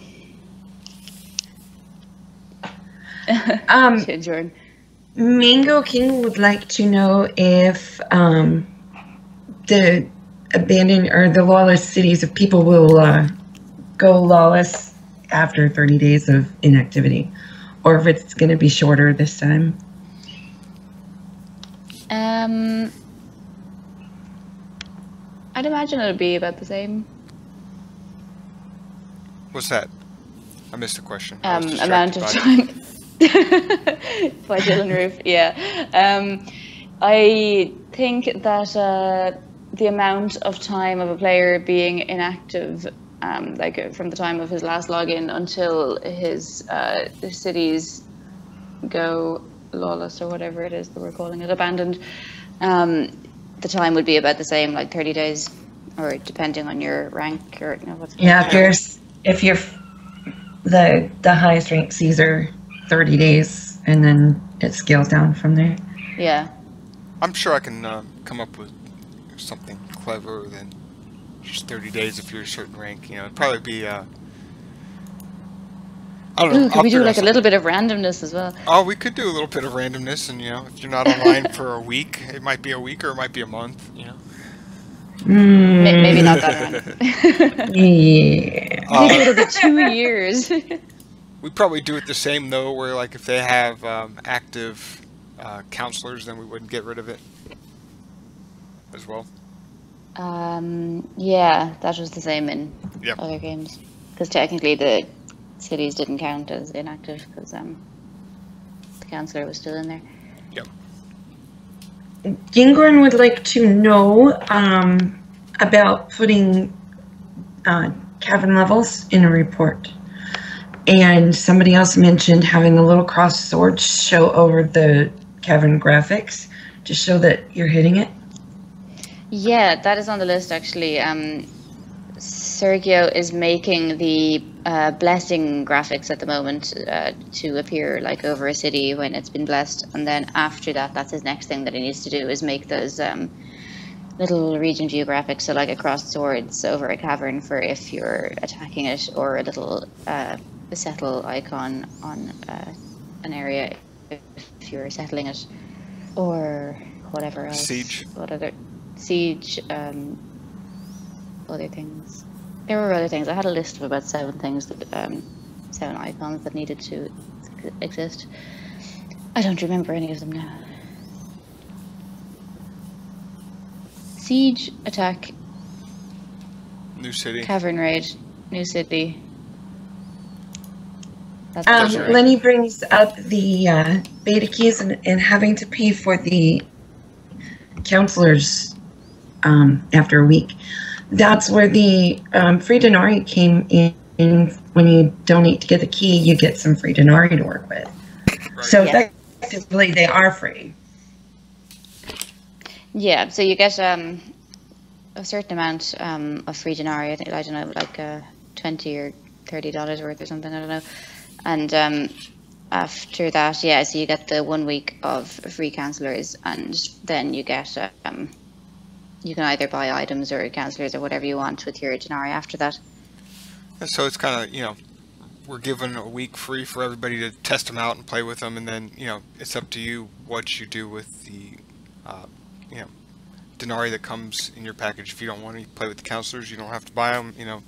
Jordan. Mango King would like to know if the abandoned or the lawless cities of people will go lawless after 30 days of inactivity, or if it's going to be shorter this time. I'd imagine it would be about the same. What's that? I missed the question. Amount of time. By Dylan Roof, yeah. I think that the amount of time of a player being inactive, like from the time of his last login until his cities go lawless or whatever it is that we're calling it, abandoned, the time would be about the same, like 30 days, or depending on your rank or what's. Yeah, if you're the highest rank Caesar, 30 days, and then it scales down from there. Yeah. I'm sure I can come up with something cleverer than just 30 days if you're a certain rank. You know, it'd probably be, I don't know. Could we do like a little bit of randomness as well? Oh, we could do a little bit of randomness, and, you know, if you're not online for a week, it might be a week or it might be a month, you know. Maybe not that random. Yeah. Maybe it'll be 2 years. We'd probably do it the same, though, where, like, if they have active counselors, then we wouldn't get rid of it as well. Yeah, that was the same in Yep. other games. Because technically the cities didn't count as inactive because the Chancellor was still in there. Yep. Gingorn would like to know about putting cavern levels in a report. And somebody else mentioned having a little cross sword show over the cavern graphics to show that you're hitting it. Yeah, that is on the list actually. Sergio is making the blessing graphics at the moment to appear like over a city when it's been blessed, and then after that, that's his next thing that he needs to do is make those little region view graphics, so like across swords over a cavern for if you're attacking it, or a little settle icon on an area if you're settling it, or whatever else. Siege. What other siege? Other things. There were other things. I had a list of about 7 things that 7 icons that needed to exist. I don't remember any of them now. Siege, attack, New city. cavern raid, new city. That's right. Lenny brings up the beta keys and having to pay for the counselors after a week. That's where the free denarii came in. When you donate to get the key, you get some free denarii to work with. Right. So effectively, they are free. Yeah, so you get a certain amount of free denarii. I don't know, like $20 or $30 worth or something. I don't know. And after that, yeah, so you get the 1 week of free counselors, and then you get you can either buy items or counselors or whatever you want with your denarii after that. And so it's kind of, you know, we're given a week free for everybody to test them out and play with them, and then, you know, it's up to you what you do with the, you know, denarii that comes in your package. If you don't want to play with the counselors, you don't have to buy them, you know,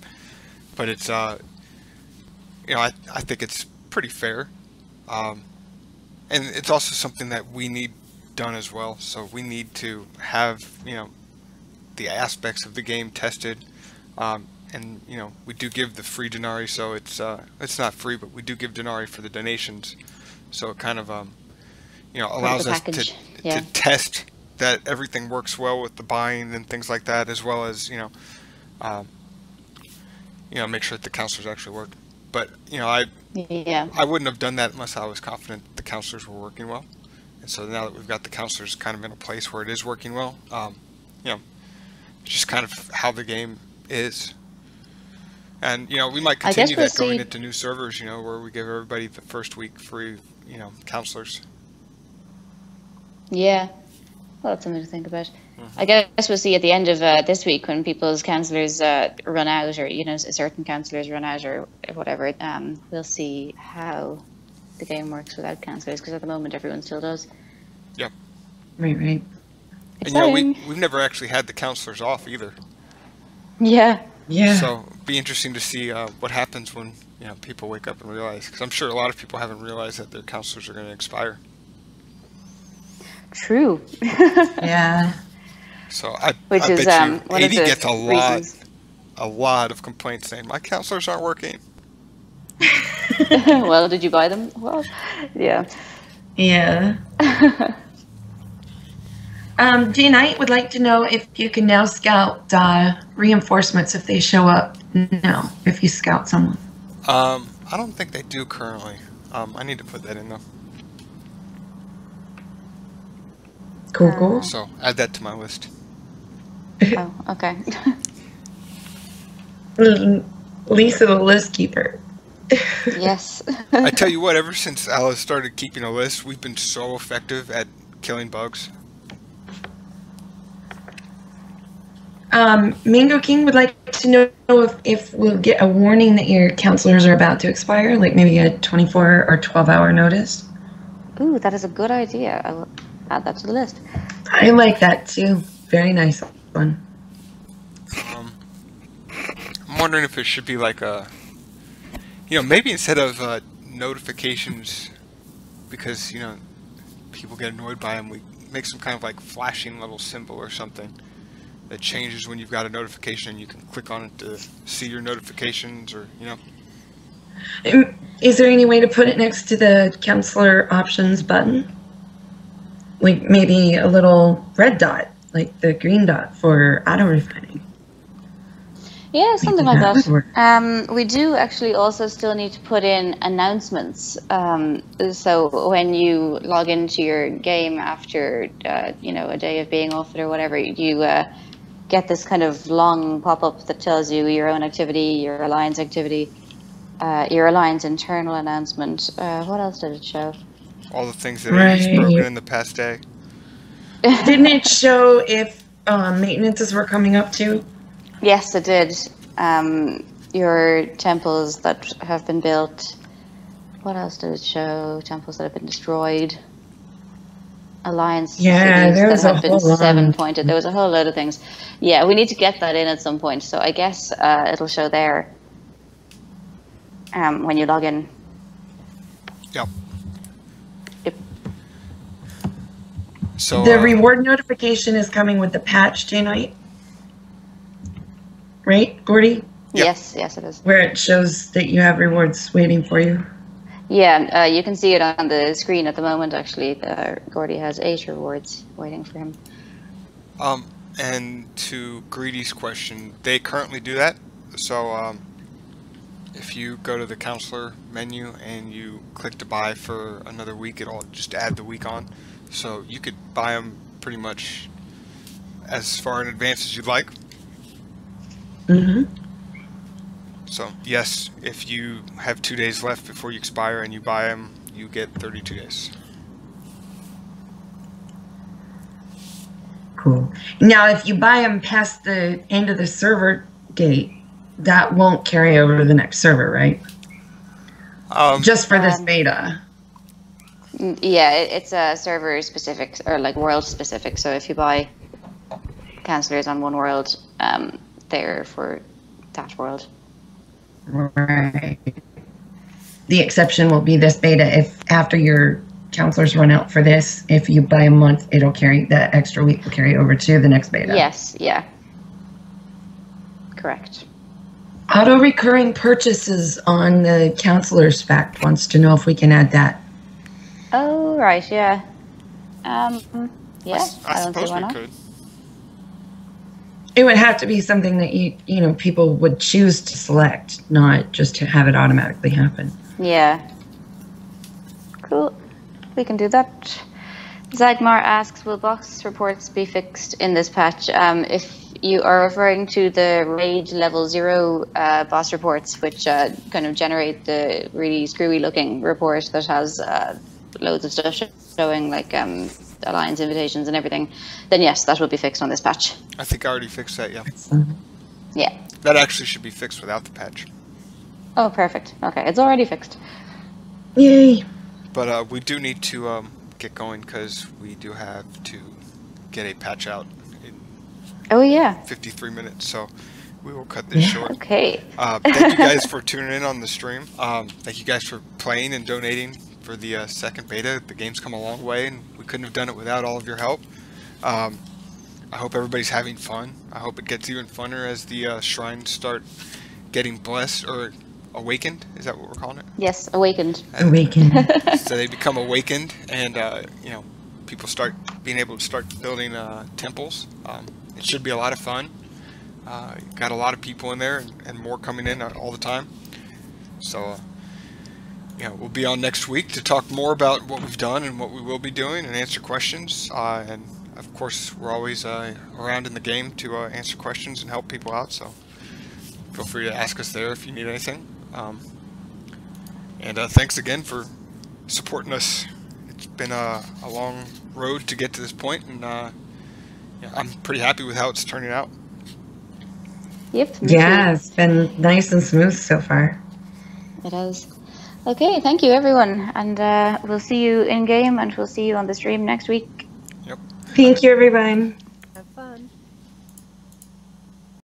but it's, you know, I think it's pretty fair, and it's also something that we need done as well. So we need to have, you know, the aspects of the game tested, and you know, we do give the free denarii, so it's not free, but we do give denarii for the donations, so it kind of you know, allows us to test that everything works well with the buying and things like that, as well as, you know, make sure that the counselors actually work. But you know, I wouldn't have done that unless I was confident that the counselors were working well. And so now that we've got the counselors kind of in a place where it is working well, you know, just kind of how the game is. And you know, we might continue that going into new servers, you know, where we give everybody the first week free, you know, counselors. Yeah, well, that's something to think about. I guess we'll see at the end of this week when people's counselors run out, or you know, certain counselors run out, or whatever. We'll see how the game works without counselors, because at the moment everyone still does. Yep. Right. And you know, we've never actually had the counselors off either. Yeah. So it'd be interesting to see what happens when, you know, people wake up and realize, because I'm sure a lot of people haven't realized that their counselors are going to expire. True. Yeah. So I bet you 80 gets a lot of complaints saying my counselors aren't working. Well, did you buy them? Well, yeah. Yeah. J Knight would like to know if you can now scout reinforcements if they show up now, if you scout someone. I don't think they do currently. I need to put that in though. Cool. So add that to my list. Oh, okay. Lisa, the list keeper. Yes. I tell you what, ever since Alice started keeping a list, we've been so effective at killing bugs. Mango King would like to know if we'll get a warning that your counselors are about to expire, like maybe a 24 or 12-hour notice. Ooh, that is a good idea. I will add that to the list. I like that too. Very nice one. I'm wondering if it should be like a, you know, maybe instead of notifications, because, you know, people get annoyed by them, we make some kind of like flashing little symbol or something. that changes when you've got a notification, and you can click on it to see your notifications, or Is there any way to put it next to the counselor options button? Like maybe a little red dot, like the green dot for auto refining. Yeah, something like that. We do actually also still need to put in announcements. So when you log into your game after, a day of being off it or whatever, you get this kind of long pop-up that tells you your own activity, your alliance activity, your alliance internal announcement. What else did it show? All the things that Amy's broken in the past day. Didn't it show if maintenances were coming up too? Yes, it did. Your temples that have been built. What else did it show? Temples that have been destroyed. Alliance cities that have been 7-pointed. There was a whole load of things. Yeah, we need to get that in at some point. So I guess it'll show there when you log in. Yep. Yep. So the reward notification is coming with the patch tonight. Right, Gordy? Yep. Yes, it is. Where it shows that you have rewards waiting for you. Yeah, you can see it on the screen at the moment, actually. Gordy has 8 rewards waiting for him. And to Greedy's question, they currently do that. So if you go to the counselor menu and you click to buy for another week, it'll just add the week on. So you could buy them pretty much as far in advance as you'd like. Mm-hmm. So yes, if you have 2 days left before you expire and you buy them, you get 32 days. Cool. Now, if you buy them past the end of the server date, that won't carry over to the next server, right? Just for this beta. Yeah, it's a server specific or like world specific. So if you buy counselors on one world, they're for that world. Right. The exception will be this beta. If after your counselors run out for this, if you buy a month, it'll carry that extra week will carry over to the next beta. Yes, yeah. Correct. Auto recurring purchases on the counselor spec wants to know if we can add that. Oh, right, yeah. Yeah, I don't see why not. could. It would have to be something that people would choose to select, not just to have it automatically happen. Yeah. Cool. We can do that. Zagmar asks, will box reports be fixed in this patch? If you are referring to the raid level 0 boss reports, which kind of generate the really screwy looking report that has loads of stuff showing like alliance invitations and everything, then yes, that will be fixed on this patch. I think I already fixed that, yeah. Yeah. That actually should be fixed without the patch. Oh, perfect. Okay, it's already fixed. Yay. But we do need to get going because we do have to get a patch out in 53 minutes, so we will cut this short. Okay. Thank you guys for tuning in on the stream. Thank you guys for playing and donating for the second beta. The game's come a long way, and we couldn't have done it without all of your help. I hope everybody's having fun. I hope it gets even funner as the shrines start getting blessed or awakened. Is that what we're calling it? Yes, awakened. Awakened. So they become awakened, and people start being able to start building temples. It should be a lot of fun. Got a lot of people in there, and more coming in all the time. So we'll be on next week to talk more about what we've done and what we will be doing and answer questions. And of course, we're always around in the game to answer questions and help people out. So feel free to ask us there if you need anything. And thanks again for supporting us. It's been a long road to get to this point, and I'm pretty happy with how it's turning out. Yep. Yeah, it's been nice and smooth so far. It has. Okay, thank you everyone, and we'll see you in game, and we'll see you on the stream next week. Yep. Thank you, everyone.